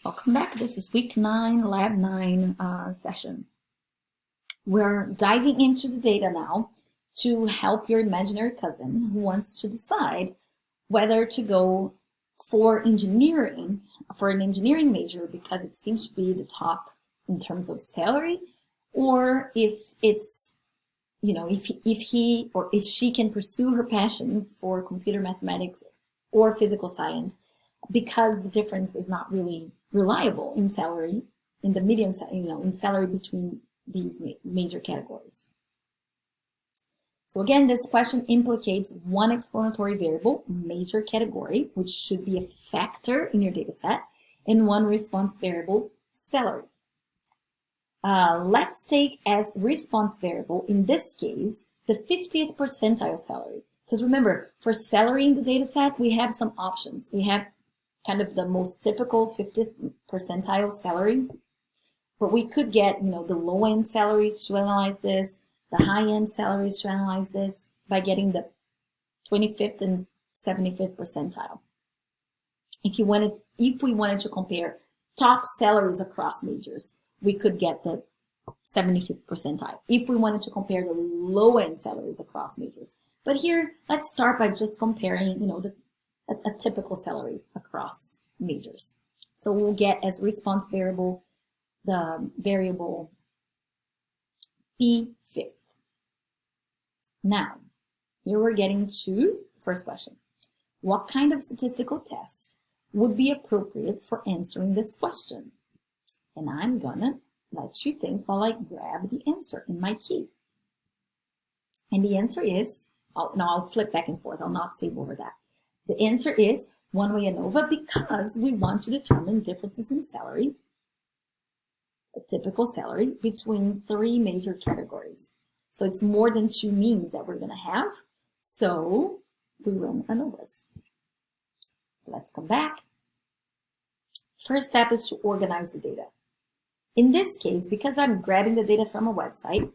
Welcome back. This is week 9, lab 9 session. We're diving into the data now to help your imaginary cousin who wants to decide whether to go for engineering, for an engineering major because it seems to be the top in terms of salary, or if it's, you know, if he or if she can pursue her passion for computer mathematics or physical science, because the difference is not really reliable in salary, in the median, in salary between these major categories. So again, this question implicates one explanatory variable, major category, which should be a factor in your data set, and one response variable, salary. Let's take as response variable, in this case, the 50th percentile salary. Because remember, for salary in the data set, we have some options. We have kind of the most typical 50th percentile salary, but we could get, the low-end salaries to analyze this, the high-end salaries to analyze this by getting the 25th and 75th percentile. If we wanted to compare top salaries across majors, we could get the 75th percentile. If we wanted to compare the low-end salaries across majors. But here, let's start by just comparing, a typical salary across majors. So we'll get as response variable the variable P5th. Now, here we're getting to the first question. What kind of statistical test would be appropriate for answering this question? And I'm gonna let you think while I grab the answer in my key. And the answer is, I'll flip back and forth, I'll not save over that. The answer is one-way ANOVA because we want to determine differences in salary, a typical salary, between 3 major categories. So it's more than 2 means that we're going to have. So we run ANOVAs. So let's come back. First step is to organize the data. In this case, because I'm grabbing the data from a website,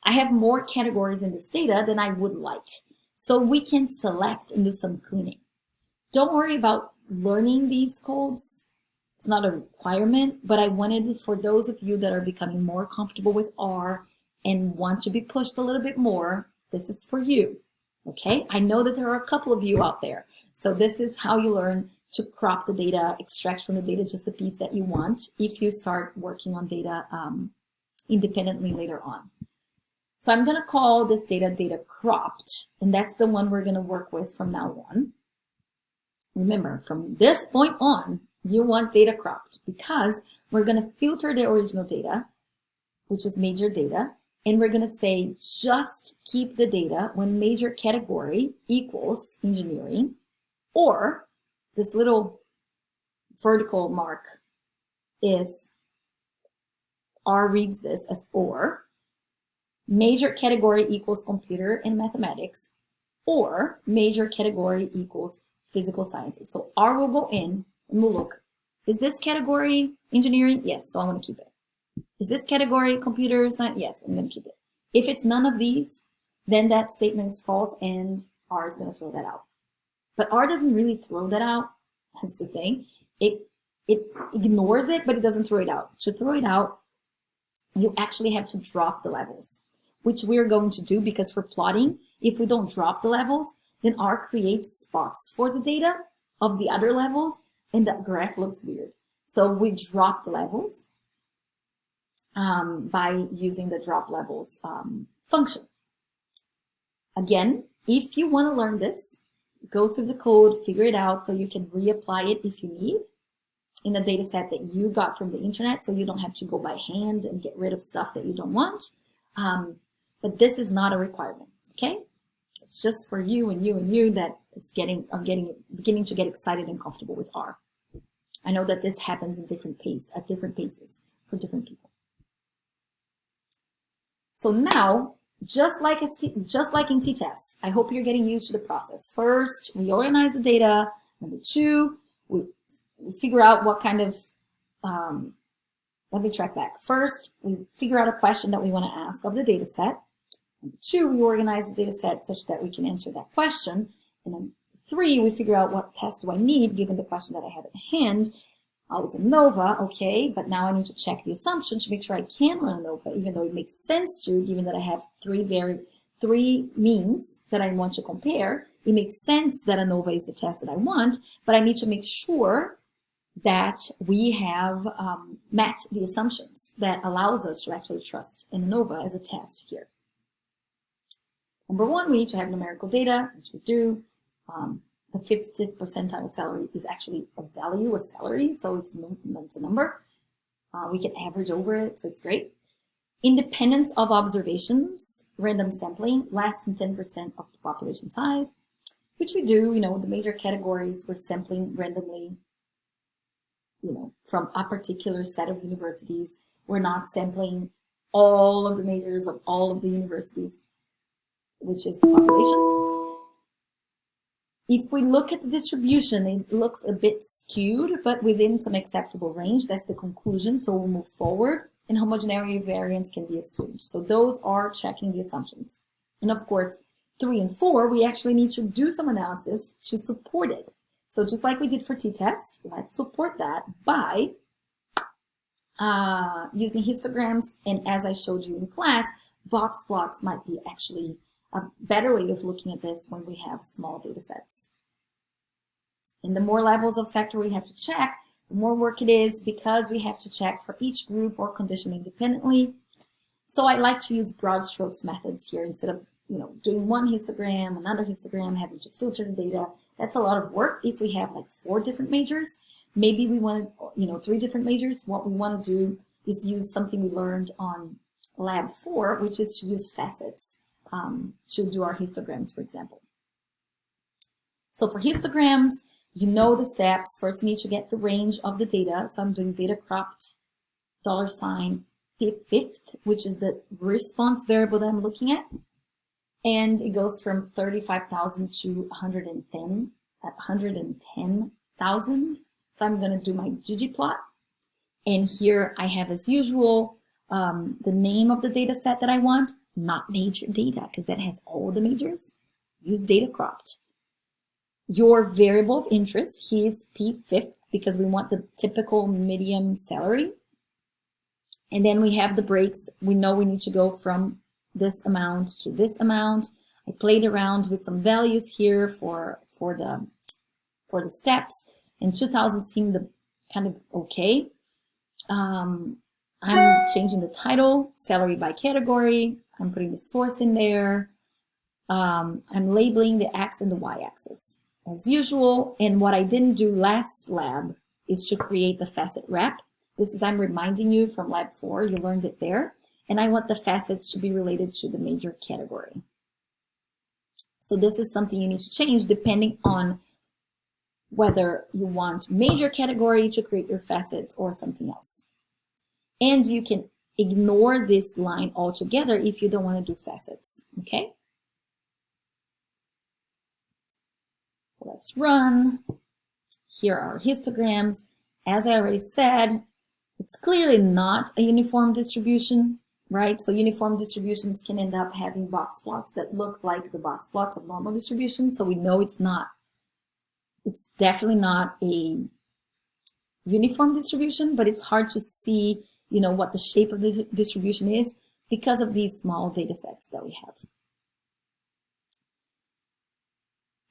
I have more categories in this data than I would like. So we can select and do some cleaning. Don't worry about learning these codes. It's not a requirement, but I wanted, for those of you that are becoming more comfortable with R and want to be pushed a little bit more, this is for you, okay? I know that there are a couple of you out there. So this is how you learn to crop the data, extract from the data just the piece that you want if you start working on data independently later on. So I'm going to call this data cropped, and that's the one we're going to work with from now on. Remember, from this point on, you want data cropped because we're going to filter the original data, which is major data, and we're going to say just keep the data when major category equals engineering, or this little vertical mark is, R reads this as or, major category equals computer and mathematics, or major category equals physical sciences. So R will go in and we'll look, is this category engineering? Yes, so I want to keep it. Is this category computer science? Yes, I'm going to keep it. If it's none of these, then that statement is false and R is going to throw that out. But R doesn't really throw that out. That's the thing. It ignores it, but it doesn't throw it out. To throw it out, you actually have to drop the levels, which we're going to do because for plotting, if we don't drop the levels, then R creates spots for the data of the other levels, and that graph looks weird. So we drop the levels by using the drop levels function. Again, if you want to learn this, go through the code, figure it out so you can reapply it if you need in a data set that you got from the internet, so you don't have to go by hand and get rid of stuff that you don't want. But this is not a requirement, okay? It's just for you and you and you that is beginning to get excited and comfortable with R. I know that this happens at different paces for different people. So now, just like in t-test, I hope you're getting used to the process. First, we organize the data. Number 2, we figure out what kind of, let me track back. First, we figure out a question that we want to ask of the data set. Number 2, we organize the data set such that we can answer that question. And then 3, we figure out what test do I need given the question that I have at hand. Oh, it's a ANOVA, okay, but now I need to check the assumption to make sure I can run ANOVA, even though it makes sense to, given that I have three means that I want to compare. It makes sense that ANOVA is the test that I want, but I need to make sure that we have met the assumptions that allows us to actually trust an ANOVA as a test here. Number one, we need to have numerical data, which we do. The 50th percentile salary is actually a value, a salary, so it's a number. We can average over it, so it's great. Independence of observations, random sampling, less than 10% of the population size, which we do, the major categories we're sampling randomly, from a particular set of universities. We're not sampling all of the majors of all of the universities, which is the population. If we look at the distribution, it looks a bit skewed, but within some acceptable range. That's the conclusion, so we'll move forward, and homogeneity variance can be assumed. So those are checking the assumptions. And of course, 3 and 4, we actually need to do some analysis to support it. So just like we did for t-test, let's support that by using histograms, and as I showed you in class, box plots might be actually a better way of looking at this when we have small data sets. And the more levels of factor we have to check, the more work it is, because we have to check for each group or condition independently. So I like to use broad strokes methods here instead of doing one histogram, another histogram, having to filter the data. That's a lot of work. If we have like 4 different majors, maybe we want 3 different majors. What we want to do is use something we learned on lab 4, which is to use facets to do our histograms, for example. So for histograms, the steps. First, we need to get the range of the data. So I'm doing data cropped $fifth, which is the response variable that I'm looking at. And it goes from 35,000 to 110,000. So I'm going to do my ggplot. And here I have, as usual, the name of the data set that I want, not major data, because that has all the majors. Use data cropped. Your variable of interest, he is P5th, because we want the typical medium salary. And then we have the breaks. We know we need to go from this amount to this amount. I played around with some values here for the steps, and 2000 seemed kind of okay. I'm changing the title, salary by category. I'm putting the source in there. I'm labeling the X and the Y axis as usual. And what I didn't do last lab is to create the facet wrap. This is, I'm reminding you from lab 4, you learned it there. And I want the facets to be related to the major category. So this is something you need to change depending on whether you want major category to create your facets or something else. And you can ignore this line altogether if you don't want to do facets, okay? So let's run. Here are our histograms. As I already said, it's clearly not a uniform distribution, right? So uniform distributions can end up having box plots that look like the box plots of normal distributions. So we know it's definitely not a uniform distribution, but it's hard to see, what the shape of the distribution is because of these small data sets that we have.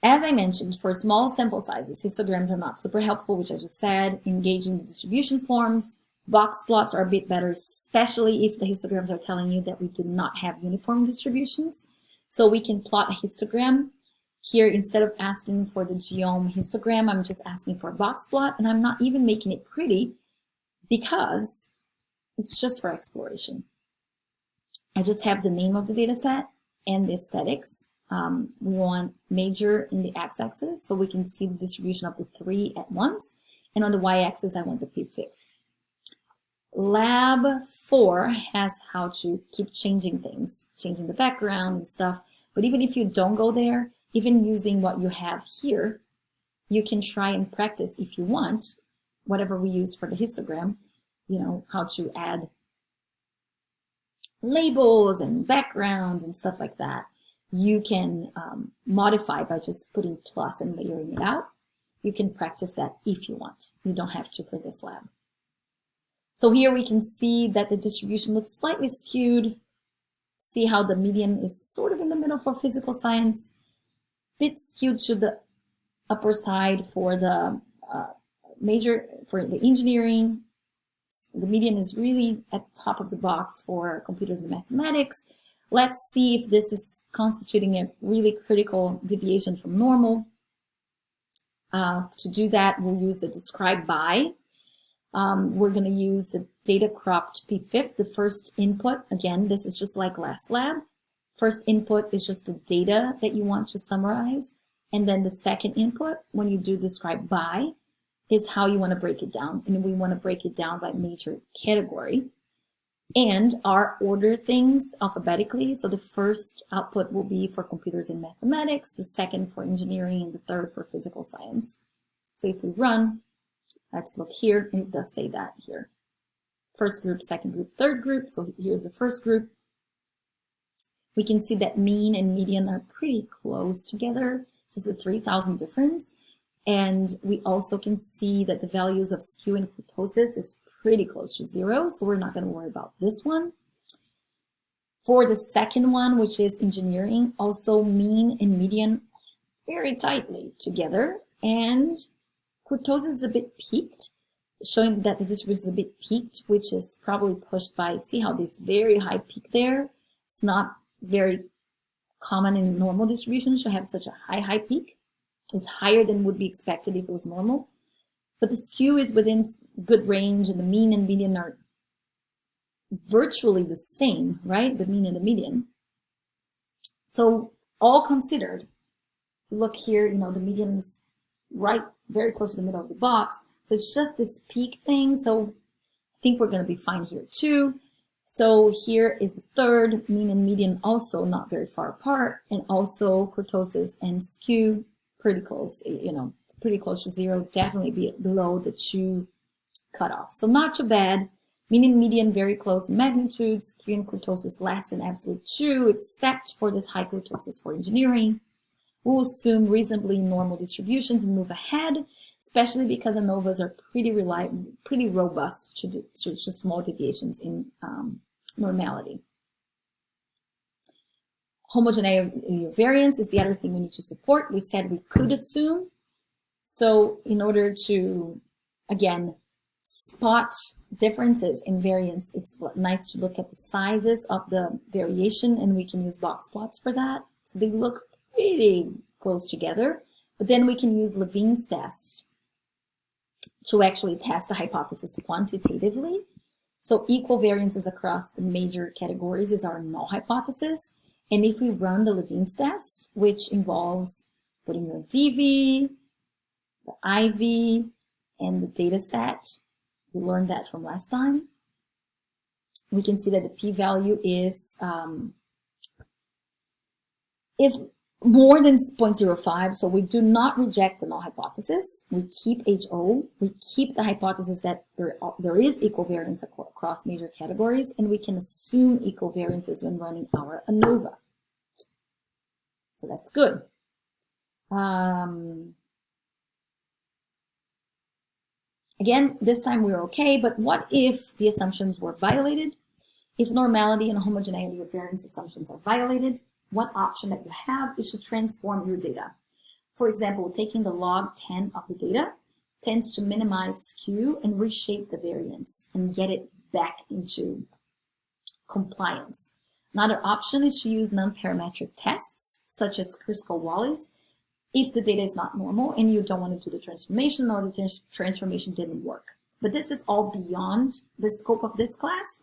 As I mentioned, for small sample sizes, histograms are not super helpful, which I just said. Engaging the distribution forms. Box plots are a bit better, especially if the histograms are telling you that we do not have uniform distributions. So we can plot a histogram. Here, instead of asking for the geom histogram, I'm just asking for a box plot, and I'm not even making it pretty because it's just for exploration. I just have the name of the data set and the aesthetics. We want major in the x-axis so we can see the distribution of the 3 at once. And on the y-axis, I want the P5th. Lab 4 has how to keep changing things, changing the background and stuff. But even if you don't go there, even using what you have here, you can try and practice if you want, whatever we use for the histogram, how to add labels and backgrounds and stuff like that. You can modify by just putting plus and layering it out. you can practice that if you want. You don't have to for this lab. So here we can see that the distribution looks slightly skewed. See how the median is sort of in the middle for physical science, bit skewed to the upper side for the for the engineering. The median is really at the top of the box for computers and mathematics. Let's see if this is constituting a really critical deviation from normal. To do that, we'll use the describe by. We're going to use the data cropped p5, the first input. Again, this is just like last lab. First input is just the data that you want to summarize. And then the second input, when you do describe by, is how you want to break it down. And we want to break it down by major category. And our order things alphabetically. So the first output will be for computers and mathematics, the second for engineering, and the third for physical science. So if we run, let's look here, and it does say that here. First group, second group, third group. So here's the first group. We can see that mean and median are pretty close together. It's just a 3,000 difference. And we also can see that the values of skew and kurtosis is pretty close to 0, so we're not going to worry about this one. For the second one, which is engineering, also mean and median very tightly together, and kurtosis is a bit peaked, showing that the distribution is a bit peaked, which is probably pushed by, see how this very high peak there? It's not very common in normal distributions to have such a high peak. It's higher than would be expected if it was normal. But the skew is within good range, and the mean and median are virtually the same, right? The mean and the median. So all considered, if you look here, you know, the median is right, very close to the middle of the box. So it's just this peak thing. So I think we're going to be fine here too. So here is the third, mean and median also not very far apart, and also kurtosis and skew pretty close, you know, pretty close to 0, definitely be below the 2 cutoff. So not too bad. Mean and median very close in magnitude, skew and kurtosis less than absolute 2, except for this high kurtosis for engineering. We'll assume reasonably normal distributions and move ahead, especially because ANOVAs are pretty robust to small deviations in normality. Homogeneity of variance is the other thing we need to support. We said we could assume. So in order to, again, spot differences in variance, it's nice to look at the sizes of the variation, and we can use box plots for that. So they look pretty close together. But then we can use Levene's test to actually test the hypothesis quantitatively. So equal variances across the major categories is our null hypothesis. And if we run the Levene's test, which involves putting your DV, the IV, and the data set, we learned that from last time, we can see that the p-value is more than 0.05, so we do not reject the null hypothesis. We keep HO, we keep the hypothesis that there is equal variance across major categories, and we can assume equal variances when running our ANOVA. So that's good. Again, this time we're okay, but what if the assumptions were violated? If normality and homogeneity of variance assumptions are violated, one option that you have is to transform your data. For example, taking the log 10 of the data tends to minimize skew and reshape the variance and get it back into compliance. Another option is to use non-parametric tests, such as Kruskal-Wallis, if the data is not normal and you don't want to do the transformation or the transformation didn't work. But this is all beyond the scope of this class.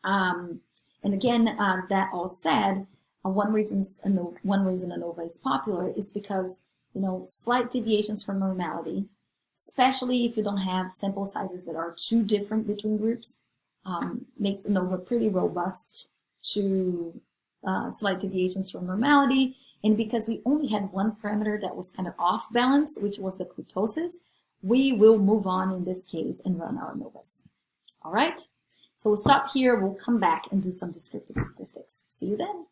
And again, that all said, one reason ANOVA is popular is because, you know, slight deviations from normality, especially if you don't have sample sizes that are too different between groups, makes ANOVA pretty robust to slight deviations from normality. And because we only had one parameter that was kind of off balance, which was the kurtosis, we will move on in this case and run our ANOVAs. All right, so we'll stop here. We'll come back and do some descriptive statistics. See you then.